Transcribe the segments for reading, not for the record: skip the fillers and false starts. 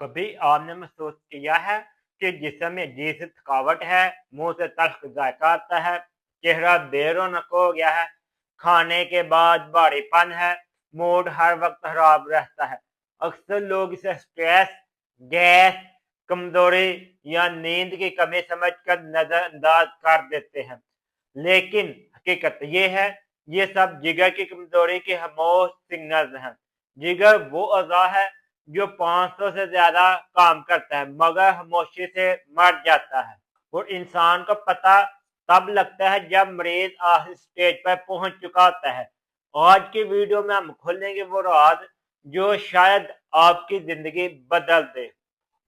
कभी आपने महसूस किया है कि जिस्म में अजीब सी थकावट है, मुंह से तल्ख जायका आता है, चेहरा बेरौनक हो गया है, खाने के बाद भारीपन है, मूड हर वक्त खराब रहता है। अक्सर लोग इसे स्ट्रेस, गैस, कमजोरी या नींद की कमी समझकर नजरअंदाज कर देते हैं, लेकिन हकीकत ये है ये सब जिगर की कमजोरी के खामोश सिग्नल्स हैं। जिगर वो अज़ा है जो 500 से ज्यादा काम करता है मगर खामोशी से मर जाता है और इंसान को पता तब लगता है जब मरीज आखिरी स्टेज पर पहुंच चुका होता है। आज की वीडियो में हम खोलेंगे वो राज जो शायद आपकी जिंदगी बदल दे।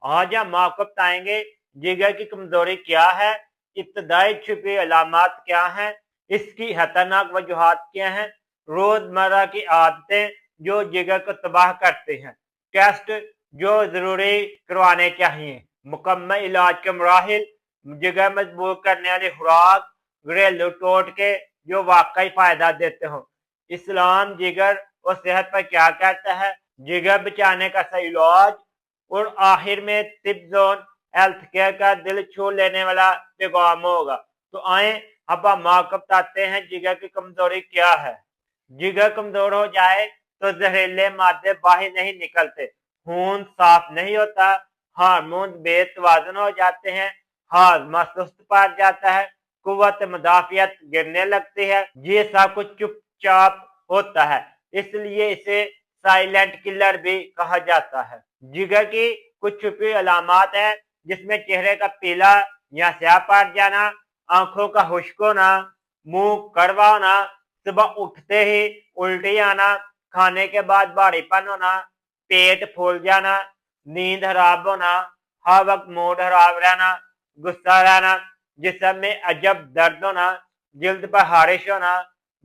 आज हम आपको बताएंगे जिगर की कमजोरी क्या है, इब्तदाई छुपी अलामत क्या हैं, इसकी खतरनाक वजूहात क्या हैं, रोजमर्रा की आदतें जो जिगर को तबाह करते हैं, टेस्ट जो जरूरी करवाने चाहिए, मुकम्मल इलाज के मराहिल, जिगर मजबूत करने वाली खुराक, घरेलू टोटके जो वाकई फायदा देते हो, इस्लाम जिगर और सेहत पर क्या कहता है, जिगर बचाने का सही इलाज और आखिर में टिप जोन हेल्थ केयर का दिल छू लेने वाला पैगाम होगा। तो आए अब हम आपको बताते हैं जिगर की कमजोरी क्या है। जिगर कमजोर हो जाए तो जहरीले मादे बाहर नहीं निकलते, खून साफ नहीं होता, हार्मोन बेतवाजन हो जाते हैं, हाजमा सुस्त पड़ जाता है, कुव्वत मुदाफियत गिरने लगती है। ये सब कुछ चुपचाप होता है, इसलिए इसे साइलेंट किलर भी कहा जाता है। जिगर की कुछ छुपी अलामत है जिसमें चेहरे का पीला या स्याह पड़ जाना, आंखों का खुश्क होना, मुंह कड़वा होना, सुबह उठते ही उल्टी आना, खाने के बाद भारीपन होना, पेट फूल जाना, नींद खराब होना, हर वक्त मूड खराब रहना, गुस्सा रहना, जिस्म में अजब दर्द होना, जल्द पर हारिश होना,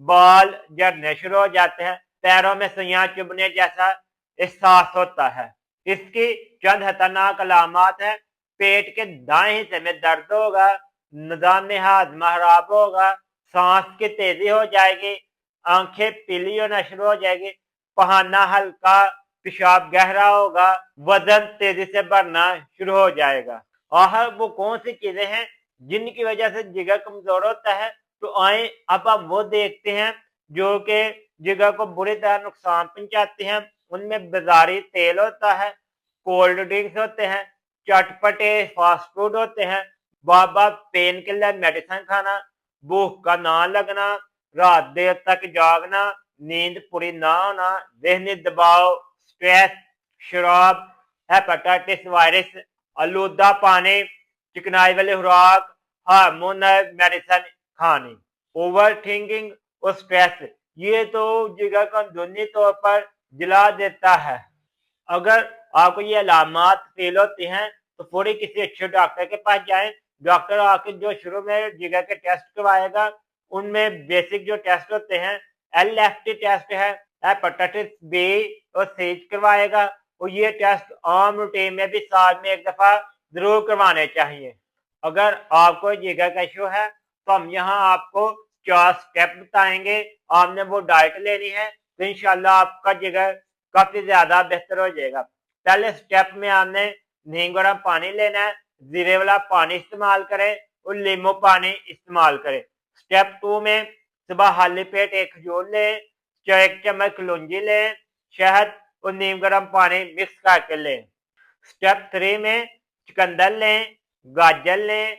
बाल झड़ने शुरू हो जाते हैं, पैरों में सुइयां चुभने जैसा एहसास होता है। इसकी चंद खतरनाक अलामत है, पेट के दाएं हिस्से में दर्द होगा, निजाम हाजमा खराब होगा, सांस की तेजी हो जाएगी, आंखें पीली होना शुरू हो जाएगी, पहाना हल्का, पेशाब गहरा होगा, वजन तेजी से बढ़ना शुरू हो जाएगा। आखिर वो कौन सी चीजें हैं जिनकी वजह से जिगर कमजोर होता है? तो आए अब हम वो देखते हैं जो कि जिगर को बुरी तरह नुकसान पहुंचाते हैं। उनमें बाजारी तेल होता है, कोल्ड ड्रिंक्स होते हैं, चटपटे फास्ट फूड होते हैं, बार बार पेन किलर मेडिसिन खाना, भूख का ना लगना, रात देर तक जागना, नींद पूरी ना होना, जहनी दबाव, स्ट्रेस, शराब, हेपेटाइटिस वायरस, आलूदा पानी, चिकनाई वाली खुराक, हार्मोनल मेडिसिन खानी, ओवर थिंकिंग और स्ट्रेस, ये तो जिगर को अंदरूनी तौर पर जला देता है। अगर आपको ये अलामत फील होती हैं तो फौरी किसी अच्छे डॉक्टर के पास जाएं। डॉक्टर आके जो शुरू में जिगर के टेस्ट करवाएगा उनमें बेसिक जो टेस्ट होते हैं, LFT टेस्ट है, हेपेटाइटिस बी और सी करवाएगा और ये टेस्ट आम रूटीन में भी साल में एक दफा जरूर करवाने चाहिए। अगर आपको जिगर का इशू है तो हम यहाँ आपको 4 स्टेप बताएंगे, आपने वो डाइट लेनी है तो इंशाल्लाह आपका जिगर काफी ज्यादा बेहतर हो जाएगा। पहले स्टेप में आपने नीम गर्म पानी लेना है, जीरे वाला पानी इस्तेमाल करें और नींबू पानी इस्तेमाल करें। स्टेप 2 में सुबह खाली पेट एक खजूर लें, 1 चम्मच कलौंजी लें, शहद और नीम गर्म पानी मिक्स करके लें। स्टेप 3 में चुकंदर लें, गाजर लें,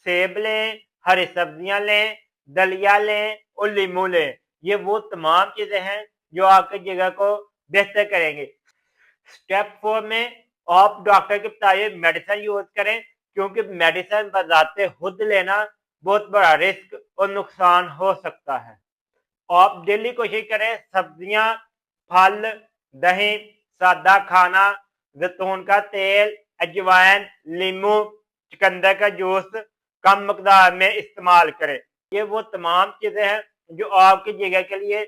सेब लें, हरी सब्जियां लें, दलिया लें और लीमू लें। ये वो तमाम चीजें हैं जो आपके जिगर को बेहतर करेंगे। स्टेप 4 में आप डॉक्टर की बताई मेडिसिन यूज करें, क्योंकि मेडिसिन बजाते खुद लेना बहुत बड़ा रिस्क और नुकसान हो सकता है। आप डेली कोशिश करें सब्जियां, फल, दही, सादा खाना, जैतून का तेल, अजवाइन, नींबू, चुकंदर का जूस कम मकदार में इस्तेमाल करें। ये वो तमाम चीजें हैं जो आपके जिगर के लिए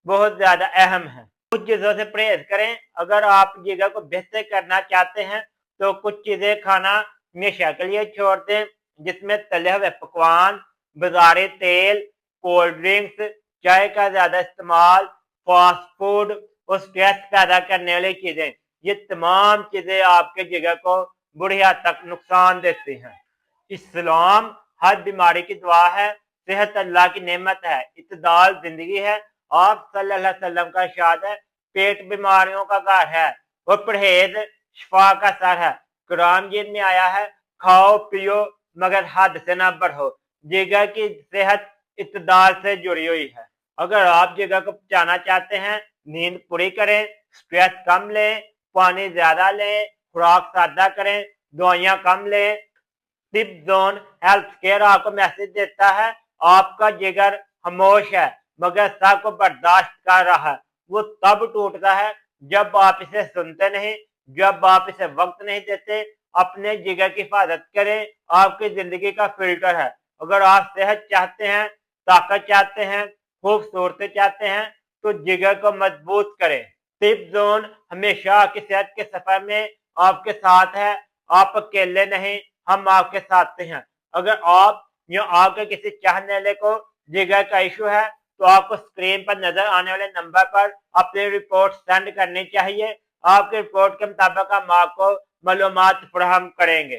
बहुत ज्यादा अहम है। कुछ चीजों से परहेज करें। अगर आप जिगर को बेहतर करना चाहते हैं तो कुछ चीजें खाना हमेशा के लिए छोड़ दें, जिसमें तले हुए पकवान, बाजारी तेल, कोल्ड ड्रिंक्स, चाय का ज्यादा इस्तेमाल, फास्ट फूड और स्ट्रेस पैदा करने वाली चीजें, ये तमाम चीजें आपके जिगर को बुरी हद तक नुकसान देती हैं। इस्लाम हर बीमारी की दुआ है, सेहत अल्लाह की नेमत है, इत्तेदाल जिंदगी है। आप सल्लल्लाहु अलैहि वसल्लम का इरशाद है, पेट बीमारियों का घर है और परहेज शिफा का सर है। कुरान मजीद में आया है, खाओ पियो मगर हद से ना बढ़ो। जिगर की सेहत इत्तेदाल से जुड़ी हुई है। अगर आप जिगर को बचाना चाहते हैं, नींद पूरी करें, स्ट्रेस कम लें, पानी ज्यादा लें, खुराक सादा करें, दवाइयां कम लें। टिप जोन हेल्थ केयर आपको मैसेज देता है, आपका जिगर खामोश है मगर सब को बर्दाश्त कर रहा है। वो तब टूटता है जब आप इसे सुनते नहीं, जब आप इसे वक्त नहीं देते। अपने जिगर की हिफाजत करें, आपकी जिंदगी का फिल्टर है। अगर आप सेहत चाहते हैं, ताकत चाहते हैं, खूबसूरती चाहते हैं तो जिगर को मजबूत करें। टिप जोन हमेशा आपकी सेहत के सफर में आपके साथ है, आप अकेले नहीं, हम आपके साथ हैं। अगर आप या आपके किसी चाहने वाले को जिगर का इशू है तो आपको स्क्रीन पर नजर आने वाले नंबर पर अपनी रिपोर्ट सेंड करनी चाहिए। आपकी रिपोर्ट के मुताबिक हम आपको मालूमात फराहम करेंगे।